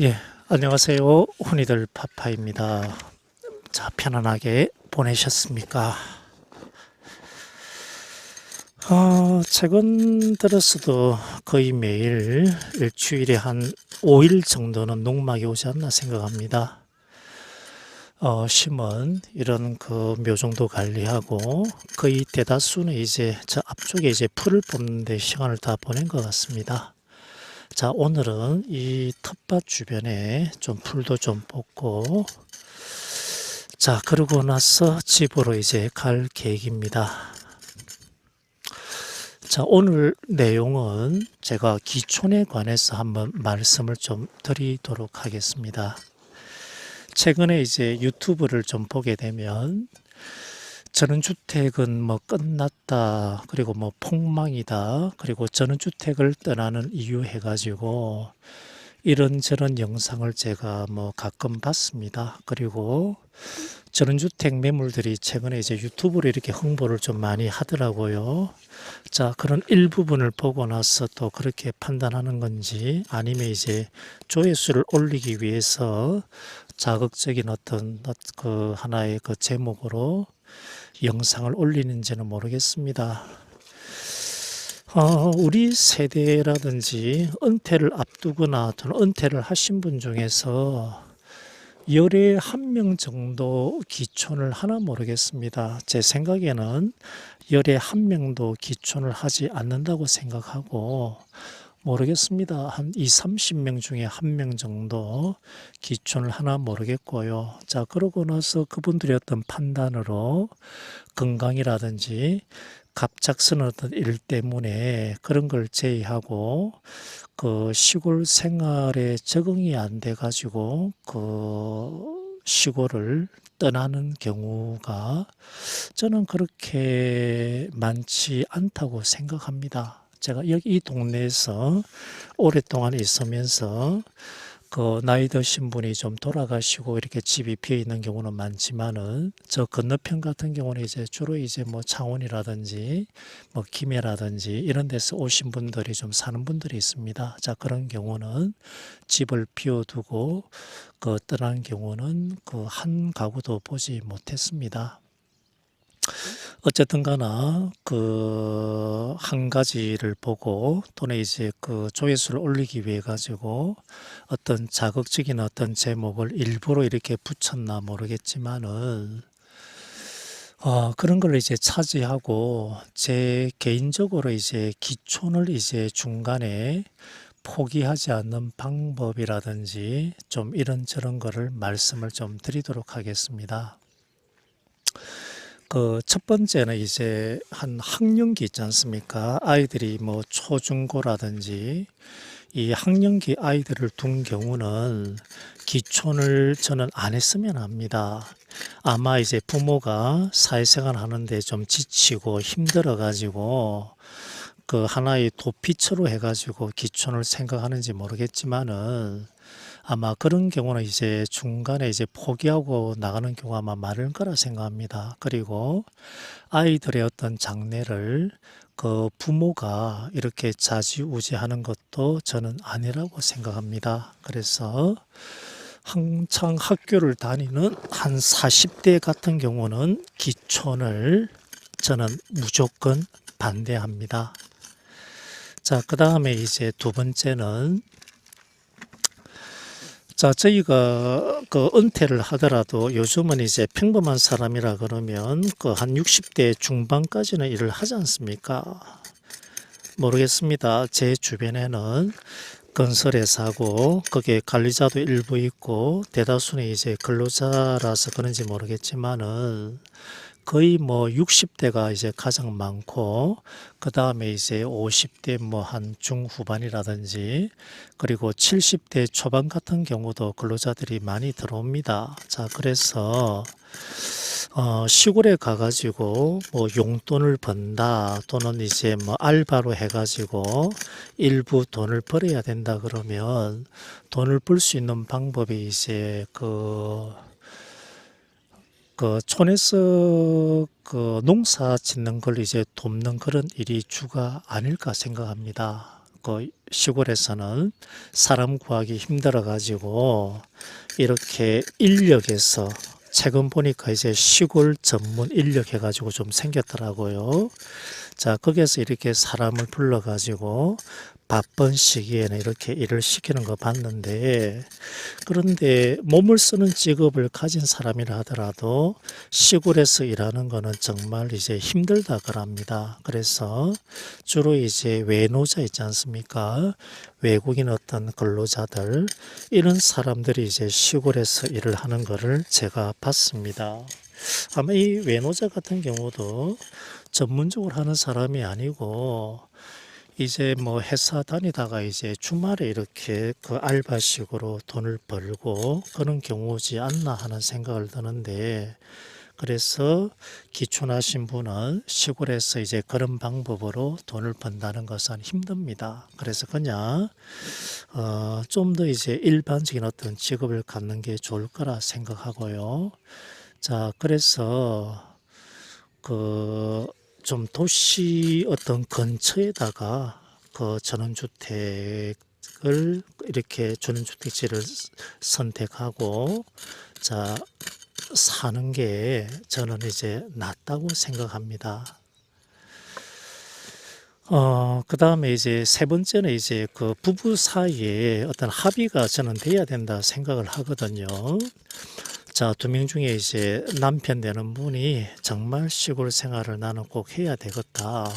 예, 안녕하세요. 훈이들 파파입니다. 자, 편안하게 보내셨습니까? 최근 들어서도 거의 매일 일주일에 한 5일 정도는 농막이 오지 않나 생각합니다. 심은 이런 그 묘종도 관리하고 거의 대다수는 이제 저 앞쪽에 이제 풀을 뽑는 데 시간을 다 보낸 것 같습니다. 자, 오늘은 이 텃밭 주변에 좀 풀도 좀 뽑고, 자, 그러고 나서 집으로 이제 갈 계획입니다. 자, 오늘 내용은 제가 기촌에 관해서 한번 말씀을 좀 드리도록 하겠습니다. 최근에 이제 유튜브를 좀 보게 되면 전원주택은 뭐 끝났다, 그리고 뭐 폭망이다, 그리고 전원주택을 떠나는 이유 해가지고 이런저런 영상을 제가 뭐 가끔 봤습니다. 그리고 전원주택 매물들이 최근에 이제 유튜브로 이렇게 홍보를 좀 많이 하더라고요. 자, 그런 일부분을 보고 나서 또 그렇게 판단하는 건지 아니면 이제 조회수를 올리기 위해서 자극적인 어떤 그 하나의 그 제목으로 영상을 올리는지는 모르겠습니다. 우리 세대라든지 은퇴를 앞두거나 또는 은퇴를 하신 분 중에서 열에 한 명 정도 기촌을 하나 모르겠습니다. 제 생각에는 열에 한 명도 기촌을 하지 않는다고 생각하고 모르겠습니다. 한 2, 30명 중에 한 명 정도 기촌을 하나 모르겠고요. 자, 그러고 나서 그분들의 어떤 판단으로 건강이라든지 갑작스런 어떤 일 때문에 그런 걸 제외하고 그 시골 생활에 적응이 안 돼 가지고 그 시골을 떠나는 경우가 저는 그렇게 많지 않다고 생각합니다. 제가 여기 이 동네에서 오랫동안 있으면서 그 나이 드신 분이 좀 돌아가시고 이렇게 집이 비어 있는 경우는 많지만은 저 건너편 같은 경우는 이제 주로 이제 뭐 창원이라든지 뭐 김해라든지 이런 데서 오신 분들이 좀 사는 분들이 있습니다. 자, 그런 경우는 집을 비워두고 그 떠난 경우는 그 한 가구도 보지 못했습니다. 어쨌든 가나 그 한 가지를 보고 또는 이제 그 조회수를 올리기 위해 가지고 어떤 자극적인 어떤 제목을 일부러 이렇게 붙였나 모르겠지만은 그런 걸 이제 차지하고 제 개인적으로 이제 기촌을 이제 중간에 포기하지 않는 방법이라든지 좀 이런저런 거를 말씀을 좀 드리도록 하겠습니다. 그 첫 번째는 이제 한 학령기 있지 않습니까? 아이들이 뭐 초중고라든지 이 학령기 아이들을 둔 경우는 기촌을 저는 안 했으면 합니다. 아마 이제 부모가 사회생활 하는데 좀 지치고 힘들어 가지고 그 하나의 도피처로 해가지고 기촌을 생각하는지 모르겠지만은 아마 그런 경우는 이제 중간에 이제 포기하고 나가는 경우가 아마 많을 거라 생각합니다. 그리고 아이들의 어떤 장래를 그 부모가 이렇게 좌지우지하는 것도 저는 아니라고 생각합니다. 그래서 한창 학교를 다니는 한 40대 같은 경우는 기촌을 저는 무조건 반대합니다. 자, 그 다음에 이제 두 번째는 자, 저희가 그 은퇴를 하더라도 요즘은 이제 평범한 사람이라 그러면 그 한 60대 중반까지는 일을 하지 않습니까? 모르겠습니다. 제 주변에는 건설회사고 거기에 관리자도 일부 있고 대다수는 이제 근로자라서 그런지 모르겠지만은 거의 뭐 60대가 이제 가장 많고 그 다음에 이제 50대 뭐 한 중후반이라든지 그리고 70대 초반 같은 경우도 근로자들이 많이 들어옵니다. 자, 그래서 시골에 가가지고 뭐 용돈을 번다 또는 이제 뭐 알바로 해가지고 일부 돈을 벌어야 된다 그러면 돈을 벌 수 있는 방법이 이제 그 촌에서 그 농사 짓는 걸 이제 돕는 그런 일이 주가 아닐까 생각합니다. 그 시골에서는 사람 구하기 힘들어 가지고 이렇게 인력에서 최근 보니까 이제 시골 전문 인력 해가지고 좀 생겼더라고요. 자, 거기에서 이렇게 사람을 불러가지고 바쁜 시기에는 이렇게 일을 시키는 거 봤는데, 그런데 몸을 쓰는 직업을 가진 사람이라 하더라도 시골에서 일하는 거는 정말 이제 힘들다 그럽니다. 그래서 주로 이제 외노자 있지 않습니까? 외국인 어떤 근로자들, 이런 사람들이 이제 시골에서 일을 하는 거를 제가 봤습니다. 아마 이 외노자 같은 경우도 전문적으로 하는 사람이 아니고 이제 뭐 회사 다니다가 이제 주말에 이렇게 그 알바식으로 돈을 벌고 그런 경우지 않나 하는 생각을 드는데, 그래서 기촌하신 분은 시골에서 이제 그런 방법으로 돈을 번다는 것은 힘듭니다. 그래서 그냥 좀 더 이제 일반적인 어떤 직업을 갖는 게 좋을 거라 생각하고요. 자, 그래서 그 좀 도시 어떤 근처에다가 그 전원주택을 이렇게 전원주택지를 선택하고 자 사는 게 저는 이제 낫다고 생각합니다. 그 다음에 이제 세 번째는 이제 그 부부 사이에 어떤 합의가 저는 돼야 된다 생각을 하거든요. 자, 두 명 중에 이제 남편 되는 분이 정말 시골 생활을 나는 꼭 해야 되겠다,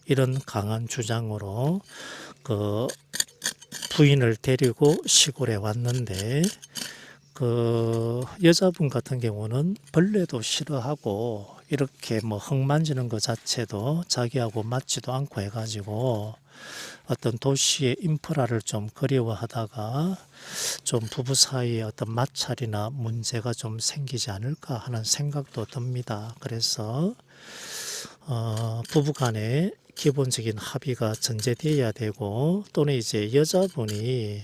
이런 강한 주장으로 그 부인을 데리고 시골에 왔는데, 그 여자분 같은 경우는 벌레도 싫어하고 이렇게 뭐 흙 만지는 것 자체도 자기하고 맞지도 않고 해가지고 어떤 도시의 인프라를 좀 그리워하다가 좀 부부 사이에 어떤 마찰이나 문제가 좀 생기지 않을까 하는 생각도 듭니다. 그래서 부부 간에 기본적인 합의가 전제되어야 되고, 또는 이제 여자분이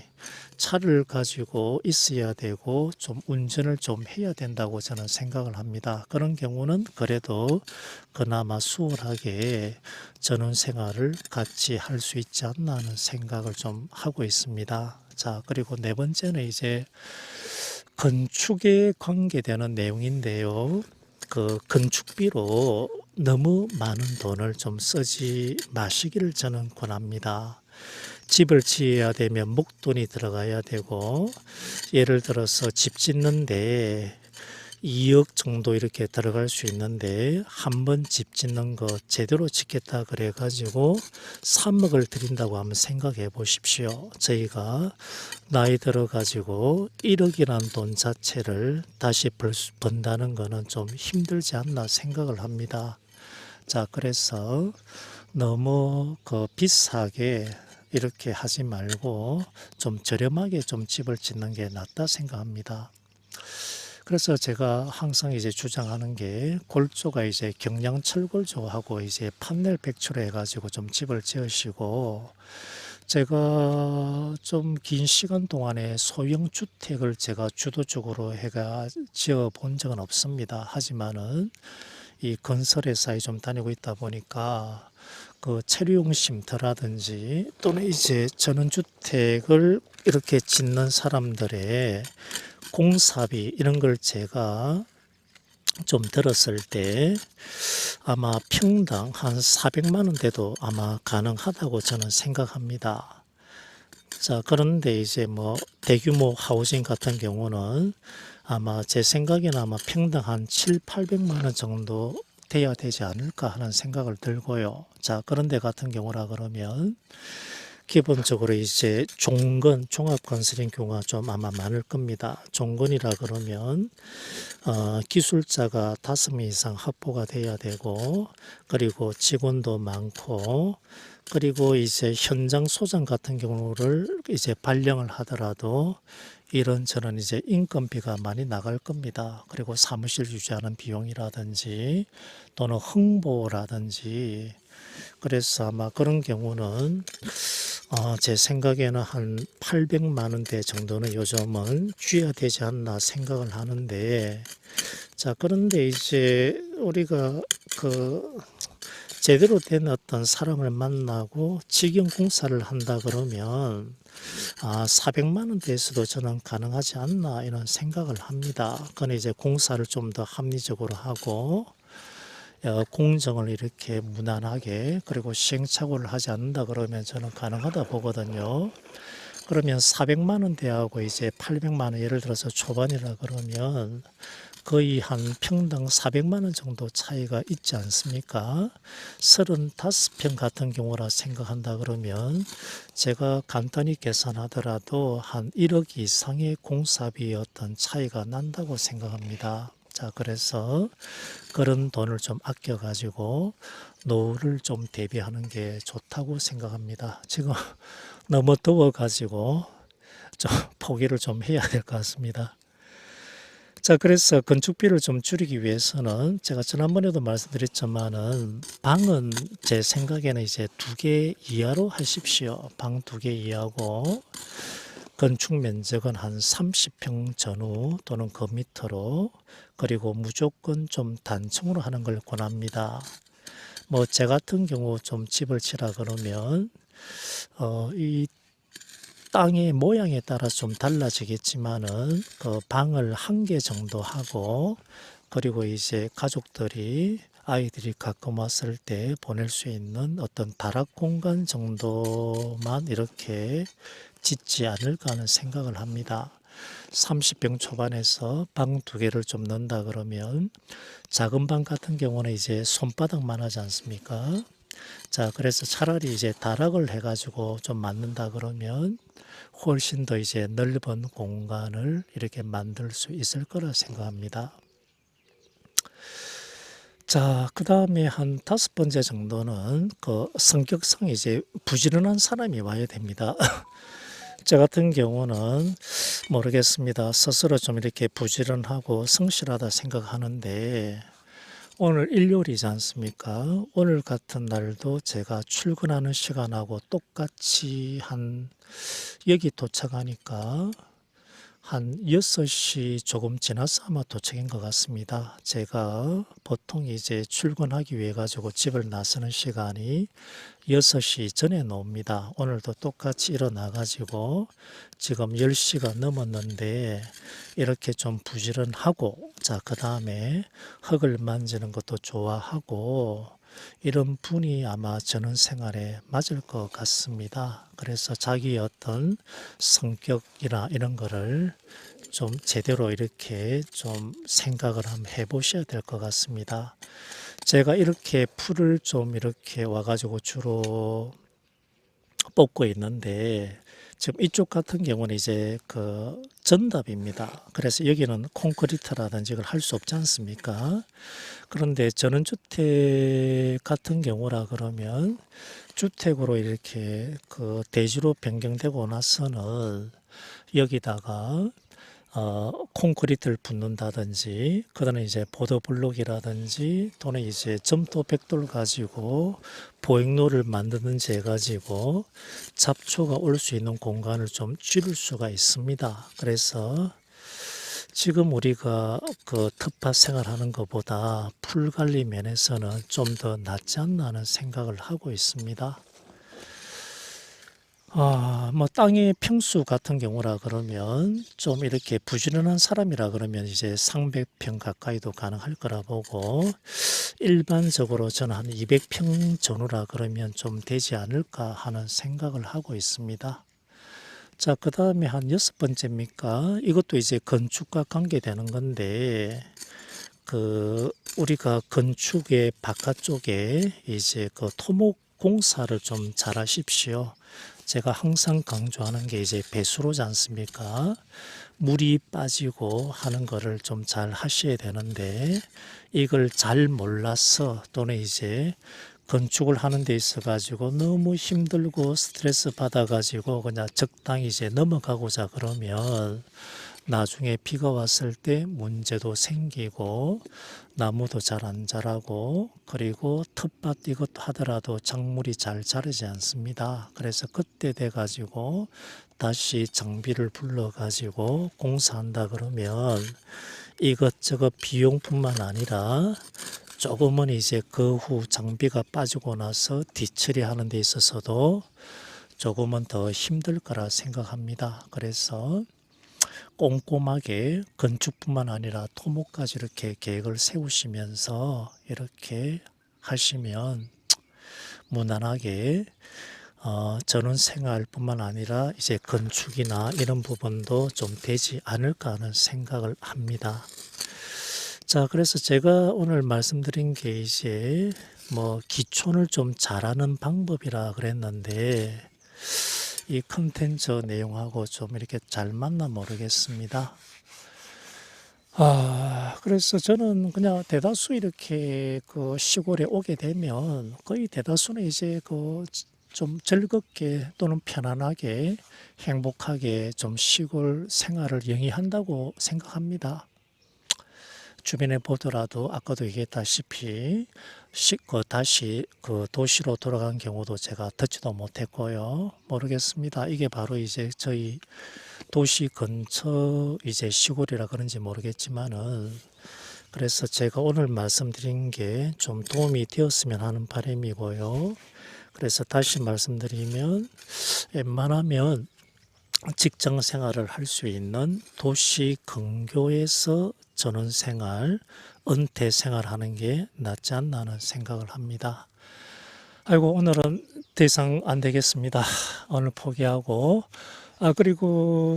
차를 가지고 있어야 되고 좀 운전을 좀 해야 된다고 저는 생각을 합니다. 그런 경우는 그래도 그나마 수월하게 전원 생활을 같이 할 수 있지 않나 하는 생각을 좀 하고 있습니다. 자, 그리고 네 번째는 이제 건축에 관계되는 내용인데요. 그 건축비로 너무 많은 돈을 좀 쓰지 마시기를 저는 권합니다. 집을 지어야 되면 목돈이 들어가야 되고, 예를 들어서 집 짓는데 2억 정도 이렇게 들어갈 수 있는데, 한 번 집 짓는 거 제대로 짓겠다 그래 가지고 3억을 드린다고 한번 생각해 보십시오. 저희가 나이 들어 가지고 1억이라는 돈 자체를 다시 번다는 거는 좀 힘들지 않나 생각을 합니다. 자, 그래서 너무 그 비싸게 이렇게 하지 말고 좀 저렴하게 좀 집을 짓는 게 낫다 생각합니다. 그래서 제가 항상 이제 주장하는 게, 골조가 이제 경량철 골조하고 이제 판넬 백초로 해가지고 좀 집을 지으시고, 제가 좀 긴 시간 동안에 소형 주택을 제가 주도적으로 해가 지어 본 적은 없습니다. 하지만은 이 건설회사에 좀 다니고 있다 보니까 그 체류용 쉼터라든지 또는 이제 전원주택을 이렇게 짓는 사람들의 공사비 이런 걸 제가 좀 들었을 때 아마 평당 한 400만 원대도 아마 가능하다고 저는 생각합니다. 자, 그런데 이제 뭐 대규모 하우징 같은 경우는 아마 제 생각에는 아마 평당 한 7, 800만 원 정도 돼야 되지 않을까 하는 생각을 들고요. 자, 그런 데 같은 경우라 그러면 기본적으로 이제 종건, 종합건설인 경우가 좀 아마 많을 겁니다. 종건이라 그러면 기술자가 5명 이상 확보가 돼야 되고, 그리고 직원도 많고, 그리고 이제 현장 소장 같은 경우를 이제 발령을 하더라도 이런저런 이제 인건비가 많이 나갈 겁니다. 그리고 사무실 유지하는 비용이라든지 또는 홍보라든지, 그래서 아마 그런 경우는 제 생각에는 한 800만 원대 정도는 요즘은 쥐어야 되지 않나 생각을 하는데, 자, 그런데 이제 우리가 그 제대로 된 어떤 사람을 만나고 직영 공사를 한다 그러면 400만 원대에서도 저는 가능하지 않나 이런 생각을 합니다. 그건 이제 공사를 좀 더 합리적으로 하고 공정을 이렇게 무난하게 그리고 시행착오를 하지 않는다 그러면 저는 가능하다 보거든요. 그러면 400만 원대하고 이제 800만 원 예를 들어서 초반이라 그러면 거의 한 평당 400만 원 정도 차이가 있지 않습니까? 35평 같은 경우라 생각한다 그러면 제가 간단히 계산하더라도 한 1억 이상의 공사비 어떤 차이가 난다고 생각합니다. 자, 그래서 그런 돈을 좀 아껴 가지고 노후를 좀 대비하는 게 좋다고 생각합니다. 지금 너무 더워 가지고 좀 포기를 좀 해야 될 것 같습니다. 자, 그래서 건축비를 좀 줄이기 위해서는 제가 지난번에도 말씀드렸지만은 방은 제 생각에는 이제 2개 이하로 하십시오. 방 2개 이하고 건축 면적은 한 30평 전후 또는 그 밑으로 그리고 무조건 좀 단층으로 하는 걸 권합니다. 뭐 제 같은 경우 좀 집을 치라 그러면 이 땅의 모양에 따라 좀 달라지겠지만은 그 방을 1개 정도 하고 그리고 이제 가족들이 아이들이 가끔 왔을 때 보낼 수 있는 어떤 다락 공간 정도만 이렇게 짓지 않을까 하는 생각을 합니다. 30평 초반에서 방 2개를 좀 넣는다 그러면 작은 방 같은 경우는 이제 손바닥만 하지 않습니까? 자, 그래서 차라리 이제 다락을 해가지고 좀 만든다 그러면 훨씬 더 이제 넓은 공간을 이렇게 만들 수 있을 거라 생각합니다. 자, 그 다음에 한 5번째 정도는 그 성격상 이제 부지런한 사람이 와야 됩니다. 저 같은 경우는 모르겠습니다. 스스로 좀 이렇게 부지런하고 성실하다 생각하는데 오늘 일요일이지 않습니까? 오늘 같은 날도 제가 출근하는 시간하고 똑같이 여기 도착하니까 한 6시 조금 지나서 아마 도착인 것 같습니다. 제가 보통 이제 출근하기 위해 가지고 집을 나서는 시간이 6시 전에 나옵니다. 오늘도 똑같이 일어나 가지고 지금 10시가 넘었는데 이렇게 좀 부지런하고 자, 그 다음에 흙을 만지는 것도 좋아하고 이런 분이 아마 저는 생활에 맞을 것 같습니다. 그래서 자기의 어떤 성격이나 이런 거를 좀 제대로 이렇게 좀 생각을 한번 해보셔야 될 것 같습니다. 제가 이렇게 풀을 좀 이렇게 와가지고 주로 뽑고 있는데 지금 이쪽 같은 경우는 이제 그 전답입니다. 그래서 여기는 콘크리트라든지 이걸 할 수 없지 않습니까? 그런데 전원주택 같은 경우라 그러면 주택으로 이렇게 그 대지로 변경되고 나서는 여기다가 콘크리트를 붓는다든지, 그다음에 이제 보도블록이라든지, 또는 이제 점토 벽돌 가지고 보행로를 만드는지 해가지고 잡초가 올 수 있는 공간을 좀 줄일 수가 있습니다. 그래서 지금 우리가 그 텃밭 생활하는 것보다 풀 관리 면에서는 좀 더 낫지 않나 하는 생각을 하고 있습니다. 뭐 땅의 평수 같은 경우라 그러면 좀 이렇게 부지런한 사람이라 그러면 이제 300평 가까이도 가능할 거라 보고 일반적으로 저는 한 200평 전후라 그러면 좀 되지 않을까 하는 생각을 하고 있습니다. 자, 그 다음에 한 6번째입니까? 이것도 이제 건축과 관계되는 건데 우리가 건축의 바깥쪽에 이제 그 토목 공사를 좀 잘 하십시오. 제가 항상 강조하는 게 이제 배수로지 않습니까? 물이 빠지고 하는 거를 좀 잘 하셔야 되는데 이걸 잘 몰라서 또는 이제 건축을 하는 데 있어 가지고 너무 힘들고 스트레스 받아 가지고 그냥 적당히 이제 넘어가고자 그러면 나중에 비가 왔을 때 문제도 생기고 나무도 잘 안 자라고 그리고 텃밭 이것도 하더라도 작물이 잘 자라지 않습니다. 그래서 그때 돼 가지고 다시 장비를 불러 가지고 공사한다 그러면 이것저것 비용뿐만 아니라 조금은 이제 그 후 장비가 빠지고 나서 뒤처리하는 데 있어서도 조금은 더 힘들 거라 생각합니다. 그래서 꼼꼼하게 건축뿐만 아니라 토목까지 이렇게 계획을 세우시면서 이렇게 하시면 무난하게 전원생활뿐만 아니라 이제 건축이나 이런 부분도 좀 되지 않을까 하는 생각을 합니다. 자, 그래서 제가 오늘 말씀드린 게 이제 뭐 기촌을 좀 잘하는 방법이라 그랬는데 이 컨텐츠 내용하고 좀 이렇게 잘 맞나 모르겠습니다. 그래서 저는 그냥 대다수 이렇게 그 시골에 오게 되면 거의 대다수는 이제 그 좀 즐겁게 또는 편안하게 행복하게 좀 시골 생활을 영위한다고 생각합니다. 주변에 보더라도 아까도 얘기했다시피 다시 그 도시로 돌아간 경우도 제가 듣지도 못했고요. 모르겠습니다. 이게 바로 이제 저희 도시 근처 이제 시골이라 그런지 모르겠지만은 그래서 제가 오늘 말씀드린 게 좀 도움이 되었으면 하는 바람이고요. 그래서 다시 말씀드리면 웬만하면 직장 생활을 할 수 있는 도시 근교에서 전원생활, 은퇴 생활하는 게 낫지 않나 하는 생각을 합니다. 아이고, 오늘은 더 이상 안 되겠습니다. 오늘 포기하고. 그리고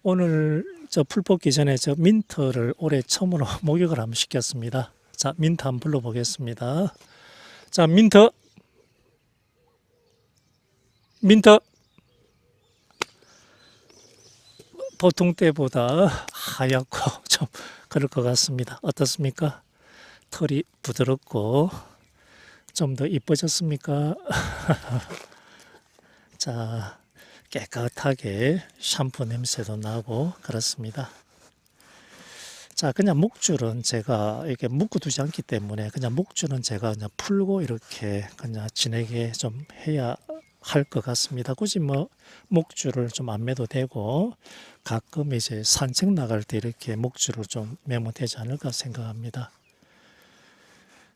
오늘 저 풀 뽑기 전에 저 민트를 올해 처음으로 목욕을 한번 시켰습니다. 자, 민트 한번 불러보겠습니다. 자, 민트. 보통 때보다 하얗고 좀 그럴 것 같습니다. 어떻습니까? 털이 부드럽고 좀 더 이뻐졌습니까? 자, 깨끗하게 샴푸 냄새도 나고 그렇습니다. 자, 그냥 목줄은 제가 이렇게 묶어두지 않기 때문에 그냥 목줄은 제가 그냥 풀고 이렇게 그냥 지내게 좀 해야 할 것 같습니다. 굳이 뭐 목줄을 좀 안 매도 되고 가끔 이제 산책 나갈 때 이렇게 목줄을 좀 매면 되지 않을까 생각합니다.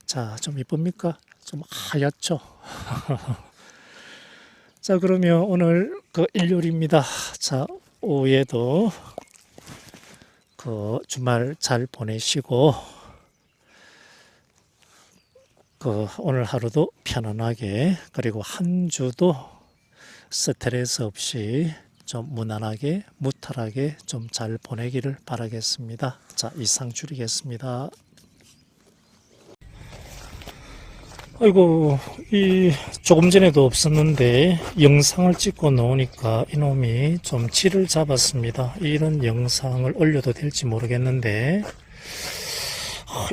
자, 좀 이쁩니까? 좀 하얗죠? 자, 그러면 오늘 그 일요일입니다. 자, 오후에도 그 주말 잘 보내시고 오늘 하루도 편안하게 그리고 한 주도 스트레스 없이 좀 무난하게 무탈하게 좀 잘 보내기를 바라겠습니다. 자, 이상 줄이겠습니다. 아이고, 조금 전에도 없었는데 영상을 찍고 놓으니까 이놈이 좀 질을 잡았습니다. 이런 영상을 올려도 될지 모르겠는데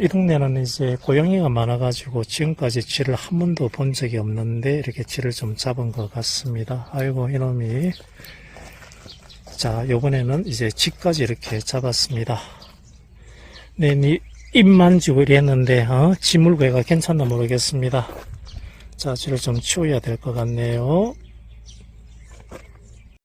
이 동네는 이제 고양이가 많아가지고 지금까지 쥐를 한 번도 본 적이 없는데 이렇게 쥐를 좀 잡은 것 같습니다. 아이고, 이놈이. 자, 요번에는 이제 쥐까지 이렇게 잡았습니다. 네, 입만 쥐고 이랬는데 쥐 물고기가 괜찮나 모르겠습니다. 자, 쥐를 좀 치워야 될 것 같네요.